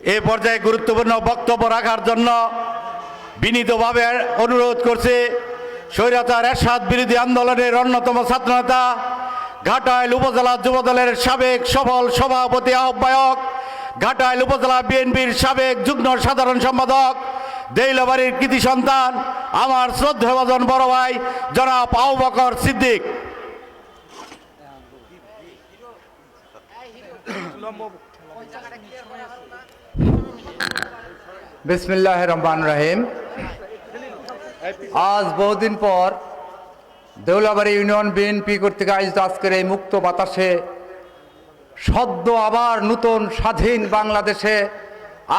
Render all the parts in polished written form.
এ পর্যায়ে গুরুত্বপূর্ণ বক্তব্য রাখার জন্য বিনীতভাবে অনুরোধ করছে স্বৈরাচার এরশাদ বিরোধী আন্দোলনের অন্যতম ছাত্রনেতা ঘাটাইল উপজেলা যুবদলের সাবেক সফল সভাপতি আহ্বায়ক ঘাটাইল উপজেলা বিএনপির সাবেক যুগ্ম সাধারণ সম্পাদক দেইলবাড়ির কৃতি সন্তান আমার শ্রদ্ধাভাজন বড় ভাই জনাব আবু বকর সিদ্দিক। বিসমিল্লাহির রহমানির রহিম। আজ বহুদিন পর দেউলাবাড়ি ইউনিয়ন বিএনপি কর্তৃক আয়োজিত আজকের এই মুক্ত বাতাসে সদ্য আবার নতুন স্বাধীন বাংলাদেশে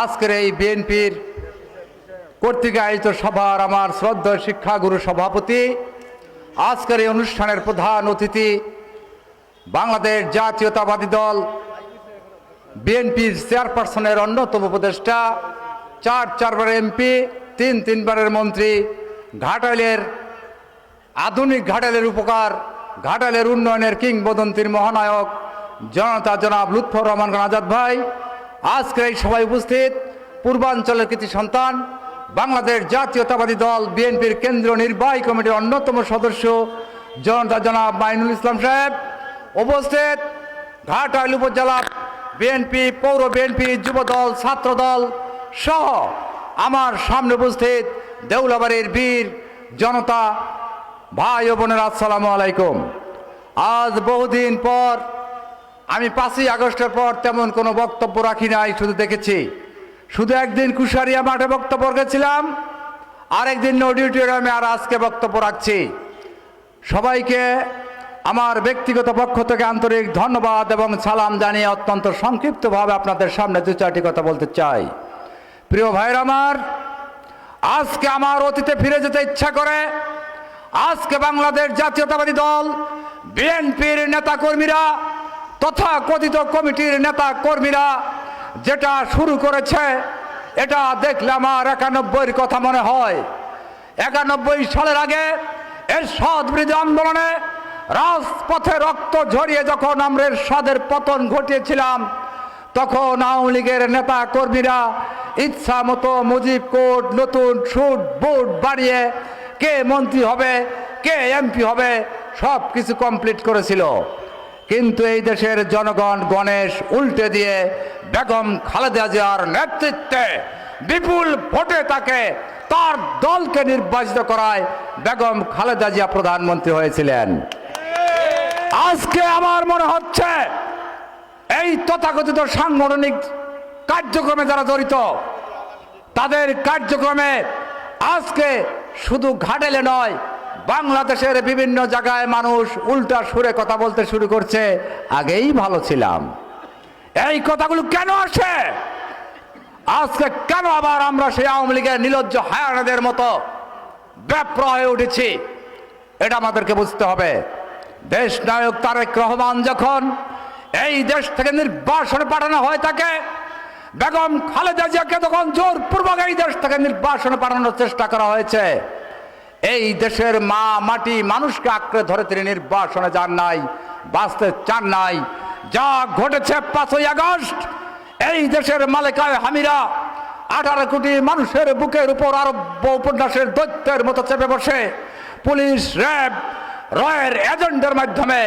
আজকের এই বিএনপির কর্তৃক আয়োজিত সভার আমার শ্রদ্ধেয় শিক্ষাগুরু সভাপতি, আজকের এই অনুষ্ঠানের প্রধান অতিথি বাংলাদেশ জাতীয়তাবাদী দল বিএনপির চেয়ারপারসনের অন্যতম উপদেষ্টা, চারবারের এমপি, তিনবারের মন্ত্রী, ঘাটাইলের আধুনিক ঘাটাইলের উপকার, ঘাটাইলের উন্নয়নের কিংবদন্তির মহানায়ক জনতা জনাব লুৎফর রহমান আজাদ ভাই, আজকের এই সভায় উপস্থিত পূর্বাঞ্চলের কৃতি সন্তান বাংলাদেশ জাতীয়তাবাদী দল বিএনপির কেন্দ্রীয় নির্বাহী কমিটির অন্যতম সদস্য জনতা জনাব মাইনুল ইসলাম সাহেব, উপস্থিত ঘাটাইল উপজেলা বিএনপি, পৌর বিএনপি, যুবদল, ছাত্রদল সহ আমার সামনে উপস্থিত দেউলাবাড়ির বীর জনতা ভাই ও বোনেরা, আসসালামু আলাইকুম। আজ বহুদিন পর আমি 5ই আগস্টের পর তেমন কোনো বক্তব্য রাখি নাই, শুধু একদিন কুশারিয়া মাঠে বক্তব্য রেখেছিলাম, আরেকদিন অডিটোরিয়ামে, আর আজকে বক্তব্য রাখছি। সবাইকে আমার ব্যক্তিগত পক্ষ থেকে আন্তরিক ধন্যবাদ এবং সালাম জানিয়ে অত্যন্ত সংক্ষিপ্তভাবে আপনাদের সামনে 2-4টি কথা বলতে চাই। প্রিয় ভাইরা আমার, আজকে আমার অতীতে ফিরে যেতে ইচ্ছা করে। আজকে বাংলাদেশ জাতীয়তাবাদী দল বিএনপির নেতাকর্মীরা তথা কথিত কমিটির নেতাকর্মীরা যেটা শুরু করেছে, এটা দেখলে আমার 91-র কথা মনে হয়। 91 সালের আগে এরশাদ বিরোধী আন্দোলনে রাজপথে রক্ত ঝরিয়ে যখন আমরা এরশাদের পতন ঘটিয়েছিলাম, তখন আওয়ামী লীগের নেতা কর্মীরা ইচ্ছা মতো মুজিব কোড, নতুন সুট বুট বাড়িয়ে কে মন্ত্রী হবে, কে এমপি হবে, সব কিছু কমপ্লিট করেছিল। কিন্তু এই দেশের জনগণ গণেশ উল্টে দিয়ে বেগম খালেদা জিয়ার নেতৃত্বে বিপুল ভোটে তাকে, তার দলকে নির্বাচিত করায় বেগম খালেদা জিয়া প্রধানমন্ত্রী হয়েছিলেন। আজকে আমার মনে হচ্ছে এই তথাকথিত সাংগঠনিক কার্যক্রমে যারা জড়িত, তাদের কার্যক্রমে আজকে শুধু ঘাটাইলে নয়, বাংলাদেশের বিভিন্ন জায়গায় মানুষ উল্টা সুরে কথা বলতে শুরু করছে, আগেই ভালো ছিলাম। এই কথাগুলো কেন আসে? আজকে কেন আবার আমরা সেই আওয়ামী লীগের নির্লজ্জ হায়ানাদের মতো ব্যাপ্র হয়ে উঠেছি? এটা আমাদেরকে বুঝতে হবে। দেশ নায়ক তারেক রহমান যখন এই দেশ থেকে নির্বাসনে পাঠানো হয় তাকে, বেগম খালেদা জিয়াকে তখন জোরপূর্বক এই দেশ থেকে নির্বাসনে পাঠানোর চেষ্টা করা হয়েছে। এই দেশের মা মাটি মানুষকে আঁকড়ে ধরে তিনি নির্বাসনে যান নাই, বাঁচতে চান নাই। যা ঘটেছে 5ই আগস্ট, এই দেশের মালিকায় হামিরা 18 কোটি মানুষের বুকের উপর আরব্য উপন্যাসের দৈত্যের মতো চেপে বসে পুলিশ, র্যাব, রয়ের এজেন্টের মাধ্যমে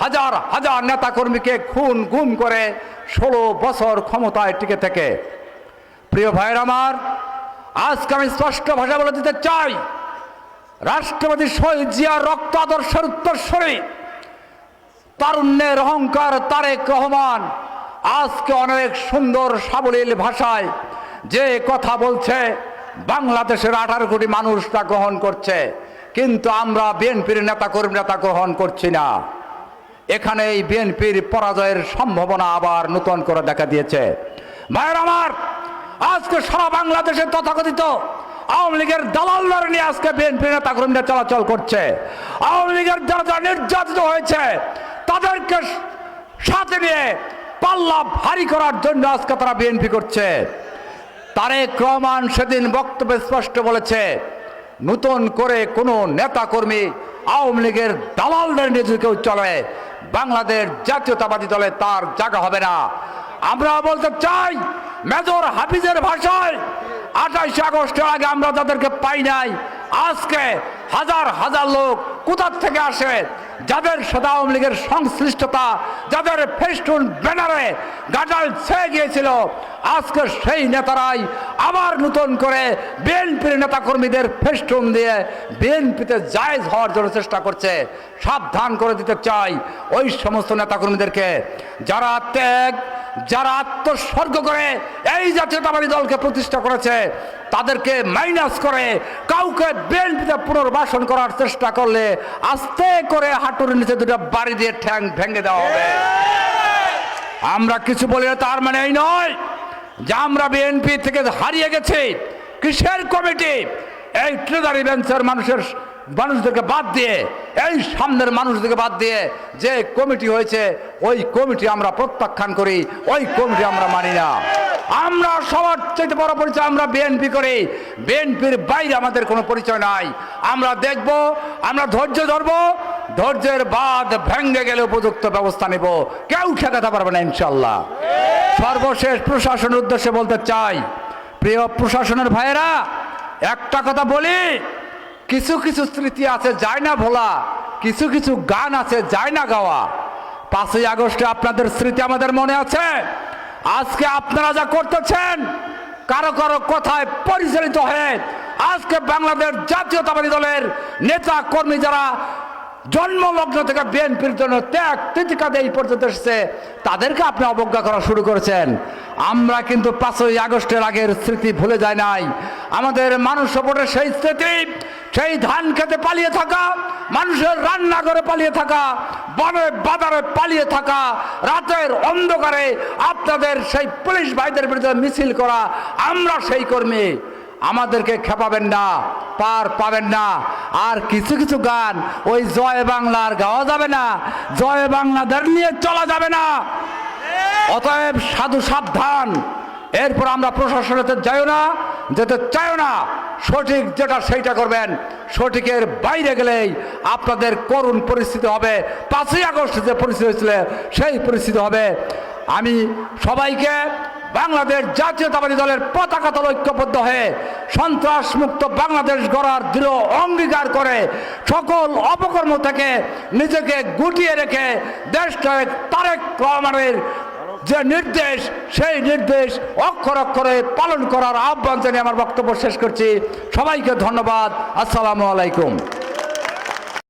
হাজার হাজার নেতাকর্মীকে খুন গুম করে 16 বছর ক্ষমতায় টিকে থেকে। প্রিয় ভাইয়ের আমার, আজকে আমি স্পষ্ট ভাষা বলে দিতে চাই, রাষ্ট্রপতি শহীদ জিয়ার রক্ত আদর্শের উত্তরসূরি তারুণ্যের অহংকার তারেক রহমান আজকে অনেক সুন্দর সাবলীল ভাষায় যে কথা বলছে, বাংলাদেশের 18 কোটি মানুষ তা গ্রহণ করছে, কিন্তু আমরা বিএনপির নেতাকর্মীরা তা গ্রহণ করছি না। এখানে এই বিএনপির পরাজয়ের সম্ভাবনা আবার নতুন করে দেখা দিয়েছে। ভাইয়ের আমার, আজকে সারা বাংলাদেশে তথাকথিত আওয়ামী লীগের দালালরা নিয়ে আজকে বিএনপির নেতাকর্মীরা চলাচল করছে। আওয়ামী লীগের যারা নির্যাতিত হয়েছে তাদেরকে সাথে নিয়ে পাল্লা ভারী করার জন্য আজকে তারা বিএনপি করছে। তারেক রহমান সেদিন বক্তব্যে স্পষ্ট বলেছে, নতুন করে কোনো নেতাকর্মী আওয়ামী লীগের দালালদের নিয়ে কেউ চলে, বাংলাদেশ জাতীয়তাবাদী দলে তার জায়গা হবে না। আমরা বলতে চাই মেজর হাফিজের ভাষায় 28 আগস্টের আগে আমরা যাদেরকে পাই নাই, আজকে হাজার হাজার লোক কোথার থেকে আসে, যাদের সাথে আওয়ামী লীগের সংশ্লিষ্টতা, যাদের ফেস্টুন ব্যানারে গাজাল ছেয়ে গিয়েছিল, আজকে সেই নেতারাই আবার নতুন করে বিএনপির নেতাকর্মীদের ফেস্টুন দিয়ে বিএনপিতে জায়েজ হওয়ার জন্য চেষ্টা করছে। সাবধান করে দিতে চাই ওই সমস্ত নেতাকর্মীদেরকে যারা ত্যাগ, যারা আত্মোৎসর্গ করে এই জাতীয়তাবাদী দলকে প্রতিষ্ঠা করেছে, তাদেরকে মাইনাস করে কাউকে বিএনপিতে পুনর্বাসন করার চেষ্টা করলে আস্তে করে হাঁটুর নিচে দুটো বাড়ি দিয়ে ঠ্যাং ভেঙে দেওয়া হবে। আমরা কিছু বলি না, তার মানে এই নয় যে আমরা বিএনপি থেকে হারিয়ে গেছি। কিসের কমিটি? এই ট্রেজারি বেঞ্চের মানুষদেরকে বাদ দিয়ে, এই সামনের মানুষদেরকে বাদ দিয়ে যে কমিটি হয়েছে, ওই কমিটি আমরা প্রত্যাখ্যান করি, ওই কমিটি আমরা মানি না। আমরা সবার চাইতে বড় পরিচয় আমরা বিএনপি করি, বিএনপির বাইরে আমাদের কোনো পরিচয় নাই। আমরা দেখব, আমরা ধৈর্য ধরবো, ধৈর্যের বাদ ভেঙে গেলে উপযুক্ত ব্যবস্থা নেব, কেউ ঠেকাতে পারবে না ইনশাল্লাহ। সর্বশেষ প্রশাসনের উদ্দেশ্যে বলতে চাই, প্রিয় প্রশাসনের ভাইয়েরা, একটা কথা বলি, কিছু কিছু স্মৃতি আছে যায় না ভোলা, কিছু কিছু গান আছে যায় না গাওয়া। 5ই আগস্টে আপনাদের স্মৃতি আমাদের মনে আছে। আজকে আপনারা যা করতেছেন, কারো কারো কথায় পরিচালিত হয়ে আজকে বাংলাদেশ জাতীয়তাবাদী দলের নেতা কর্মী যারা জন্মলগ্ন থেকে বিএনপির জন্য ত্যাগ তিতিকাতে এই পর্যন্ত এসেছে, তাদেরকে আপনি অবজ্ঞা করা শুরু করেছেন। আমরা কিন্তু 5ই আগস্টের আগের স্মৃতি ভুলে যায় নাই। আমাদের মানুষ সপোর্টের সেই স্মৃতি, সেই ধান খেতে পালিয়ে থাকা, মানুষের রান্নাঘরে পালিয়ে থাকা, বনে বাজারে পালিয়ে থাকা, রাতের অন্ধকারে আপনাদের সেই পুলিশ ভাইদের বিরুদ্ধে মিছিল করা, আমরা সেই কর্মী। আমাদেরকে খেপাবেন না, পার পাবেন না। আর কিছু কিছু গান ওই জয় বাংলার গাওয়া যাবে না, জয় বাংলাদের নিয়ে চলা যাবে না। অতএব সাধু সাবধান। এরপর আমরা প্রশাসনের যেতে চাইও না, সঠিক যেটা সেইটা করবেন। সঠিকের বাইরে গেলেই আপনাদের করুণ পরিস্থিতি হবে। 5ই আগস্ট যে পরিস্থিতি হয়েছিল সেই পরিস্থিতি হবে। আমি সবাইকে বাংলাদেশ জাতীয়তাবাদী দলের পতাকা তলে ঐক্যবদ্ধ হয়ে সন্ত্রাস মুক্ত বাংলাদেশ গড়ার দৃঢ় অঙ্গীকার করে সকল অপকর্ম থেকে নিজেকে গুটিয়ে রেখে দেশটাকে তারেক রহমানের যে নির্দেশ, সেই নির্দেশ অক্ষর অক্ষরে পালন করার আহ্বান জানিয়ে আমার বক্তব্য শেষ করছি। সবাইকে ধন্যবাদ। আসসালামু আলাইকুম।